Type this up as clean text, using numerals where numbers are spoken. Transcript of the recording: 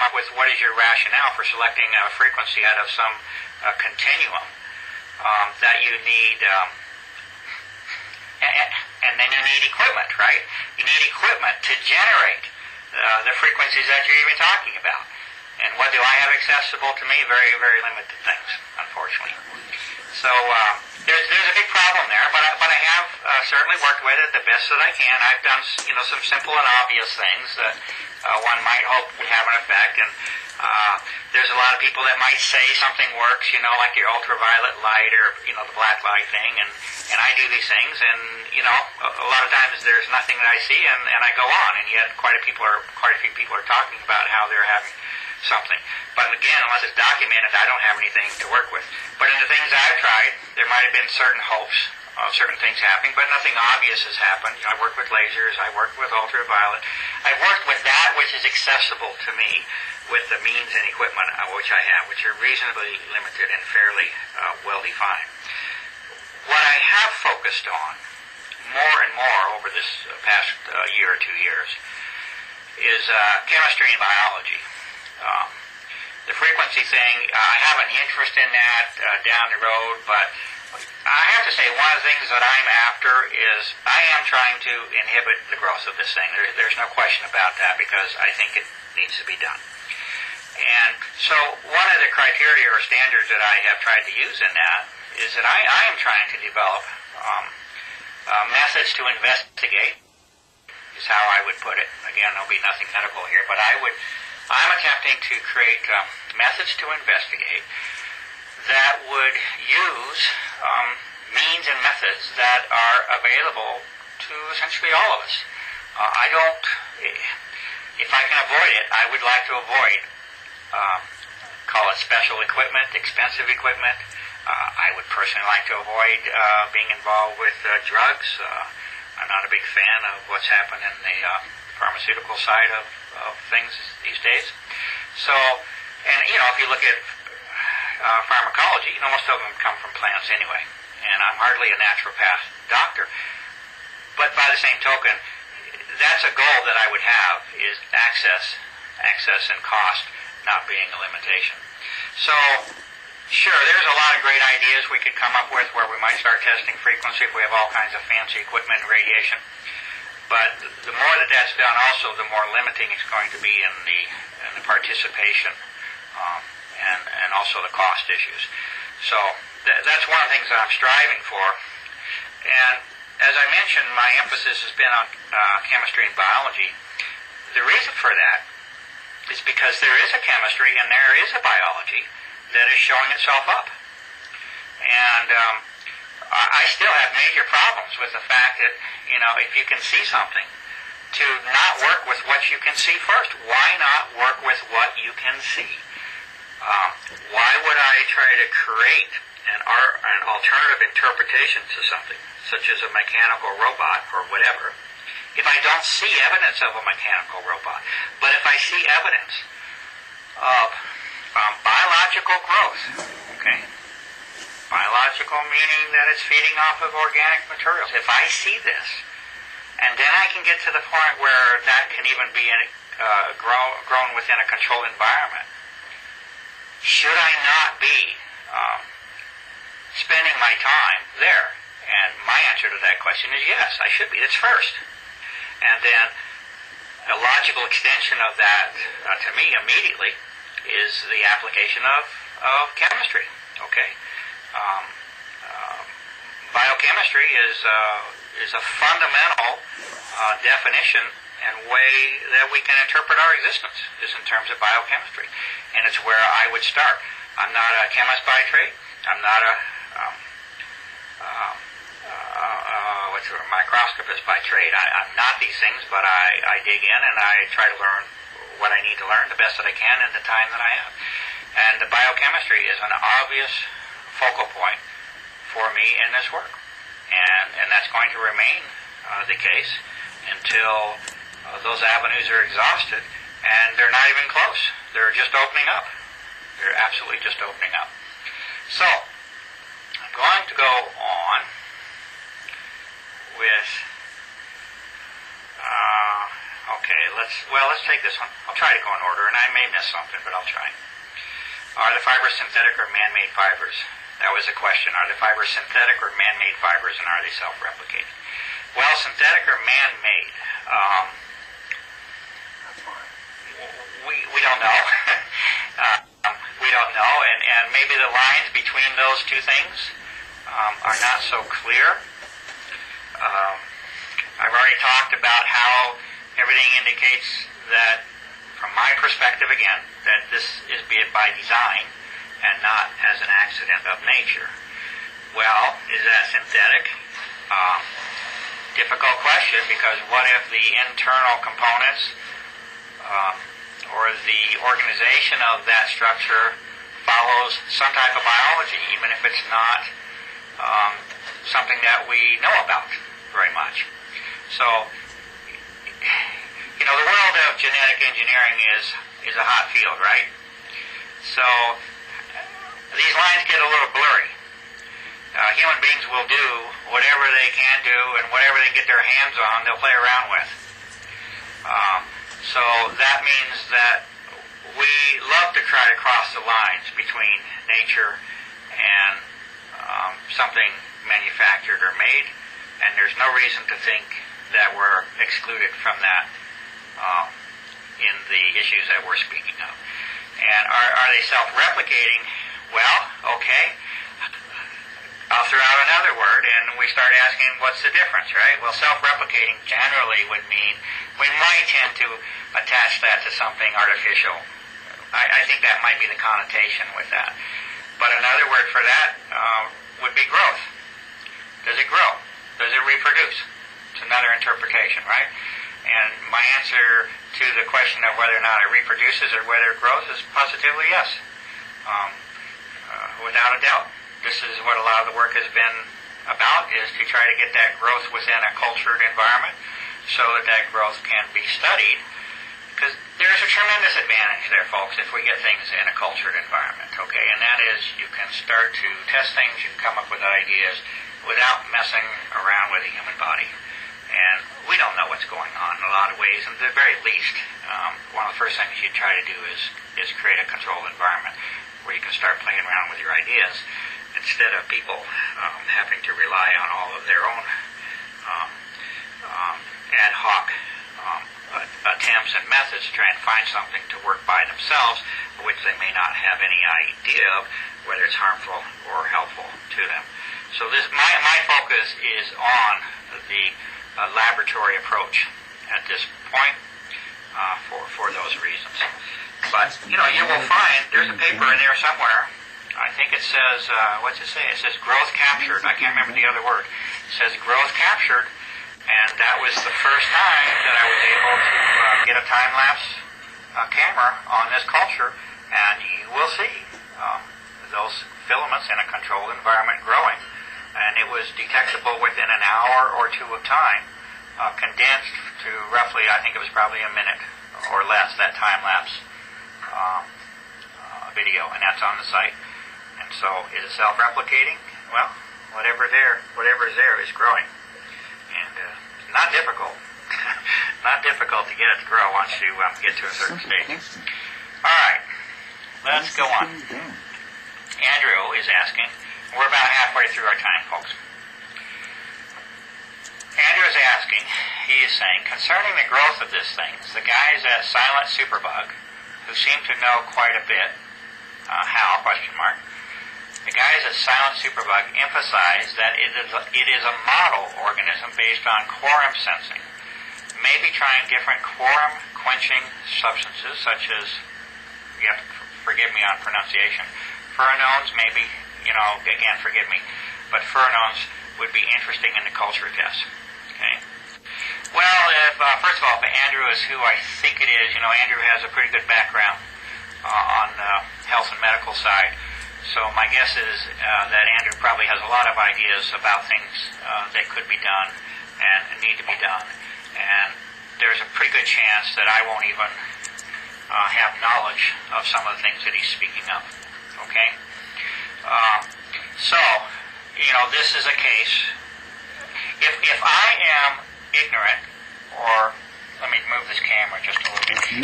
come up with what is your rationale for selecting a frequency out of some continuum that you need, and then you need equipment, right? You need equipment to generate the frequencies that you're even talking about. And what do I have accessible to me? Very, very limited things, unfortunately. So there's a big problem there, but I have certainly worked with it the best that I can. I've done some simple and obvious things that one might hope would have an effect, and there's a lot of people that might say something works, like your ultraviolet light or the black light thing, and I do these things, and a lot of times there's nothing that I see, and I go on, and yet quite a few people are talking about how they're having something. But again, unless it's documented, I don't have anything to work with. But in the things I've tried, there might have been certain hopes of certain things happening, but nothing obvious has happened. I work with lasers, I work with ultraviolet. I worked with that which is accessible to me with the means and equipment which I have, which are reasonably limited and fairly well-defined. What I have focused on more and more over this past year or 2 years is chemistry and biology. The frequency thing, I have an interest in that down the road, but I have to say one of the things that I'm after is I am trying to inhibit the growth of this thing. There's no question about that because I think it needs to be done. And so one of the criteria or standards that I have tried to use in that is that I am trying to develop methods to investigate, is how I would put it. Again, there'll be nothing medical here, but I'm attempting to create methods to investigate that would use means and methods that are available to essentially all of us. If I can avoid it, I would like to avoid, call it special equipment, expensive equipment. I would personally like to avoid being involved with drugs. I'm not a big fan of what's happened in the pharmaceutical side of things these days. So, and if you look at pharmacology, most of them come from plants anyway. And I'm hardly a naturopath doctor. But by the same token, that's a goal that I would have, is access and cost not being a limitation. So, sure, there's a lot of great ideas we could come up with where we might start testing frequency if we have all kinds of fancy equipment and radiation. But the more that that's done also, the more limiting it's going to be in the participation and also the cost issues. So that's one of the things that I'm striving for. And as I mentioned, my emphasis has been on chemistry and biology. The reason for that is because there is a chemistry and there is a biology that is showing itself up. And I still have major problems with the fact that, if you can see something, to not work with what you can see first. Why not work with what you can see? Why would I try to create an alternative interpretation to something, such as a mechanical robot or whatever, if I don't see evidence of a mechanical robot? But if I see evidence of biological growth, okay? Biological meaning that it's feeding off of organic materials. If I see this, and then I can get to the point where that can even be grown within a controlled environment, should I not be spending my time there? And my answer to that question is yes, I should be. It's first. And then a logical extension of that, to me, immediately, is the application of chemistry. Okay? Biochemistry is a fundamental definition and way that we can interpret our existence, is in terms of biochemistry. And it's where I would start. I'm not a chemist by trade. I'm not a microscopist by trade. I'm not these things, but I dig in and I try to learn what I need to learn the best that I can in the time that I have. And the biochemistry is an obvious focal point for me in this work. And that's going to remain the case until those avenues are exhausted, and they're not even close. They're just opening up. They're absolutely just opening up. So, I'm going to go on with, Okay, let's take this one. I'll try to go in order, and I may miss something, but I'll try. Are the fibers synthetic or man-made fibers? That was the question. Are the fibers synthetic or man-made fibers, and are they self-replicating? Well, synthetic or man-made? We don't know. We don't know, and maybe the lines between those two things are not so clear. I've already talked about how everything indicates that, from my perspective again, that this is by design and not as an accident of nature. Well, is that synthetic? Difficult question, because what if the internal components or the organization of that structure follows some type of biology, even if it's not something that we know about very much. So, you know, the world of genetic engineering is a hot field, right? So, these lines get a little blurry. Human beings will do whatever they can do, and whatever they get their hands on, they'll play around with. So that means that we love to try to cross the lines between nature and something manufactured or made, and there's no reason to think that we're excluded from that in the issues that we're speaking of. And are they self-replicating? Well, okay. I'll throw out another word, and we start asking, what's the difference, right? Well, self-replicating generally would mean we might tend to attach that to something artificial. I think that might be the connotation with that. But another word for that would be growth. Does it grow? Does it reproduce? It's another interpretation, right? And my answer to the question of whether or not it reproduces or whether it grows is positively yes. Without a doubt. This is what a lot of the work has been about, is to try to get that growth within a cultured environment so that that growth can be studied. Because there's a tremendous advantage there, folks, if we get things in a cultured environment, okay? And that is, you can start to test things, you can come up with ideas without messing around with the human body. And we don't know what's going on in a lot of ways, and at the very least, one of the first things you try to do is create a controlled environment where you can start playing around with your ideas, instead of people having to rely on all of their own ad hoc attempts and methods to try and find something to work by themselves, which they may not have any idea of whether it's harmful or helpful to them. So my focus is on the laboratory approach at this point for those reasons. But, you know, you will find there's a paper in there somewhere. I think it says, what's it say? It says growth captured. I can't remember the other word. It says growth captured, and that was the first time that I was able to get a time-lapse camera on this culture, and you will see those filaments in a controlled environment growing. And it was detectable within an hour or two of time, condensed to roughly, I think it was probably a minute or less, that time-lapse video, and that's on the site. And so, is it self-replicating? Well, whatever is there is growing. And it's not difficult. Not difficult to get it to grow once you get to a certain stage. All right, let's go on. Andrew is asking, we're about halfway through our time, folks. Andrew is asking, he is saying, concerning the growth of this thing, the guys at Silent Superbug, who seem to know quite a bit, how, question mark, the guys at Silent Superbug emphasize that it is a model organism based on quorum sensing, maybe trying different quorum quenching substances, such as, you have to forgive me on pronunciation, furanones, maybe, you know, again, forgive me, but furanones would be interesting in the culture test. Okay. Well, first of all, if Andrew is who I think it is, you know, Andrew has a pretty good background on health and medical side. So my guess is that Andrew probably has a lot of ideas about things that could be done and need to be done. And there's a pretty good chance that I won't even have knowledge of some of the things that he's speaking of. Okay? So, you know, this is a case. If I am ignorant or Let me move this camera just a little bit.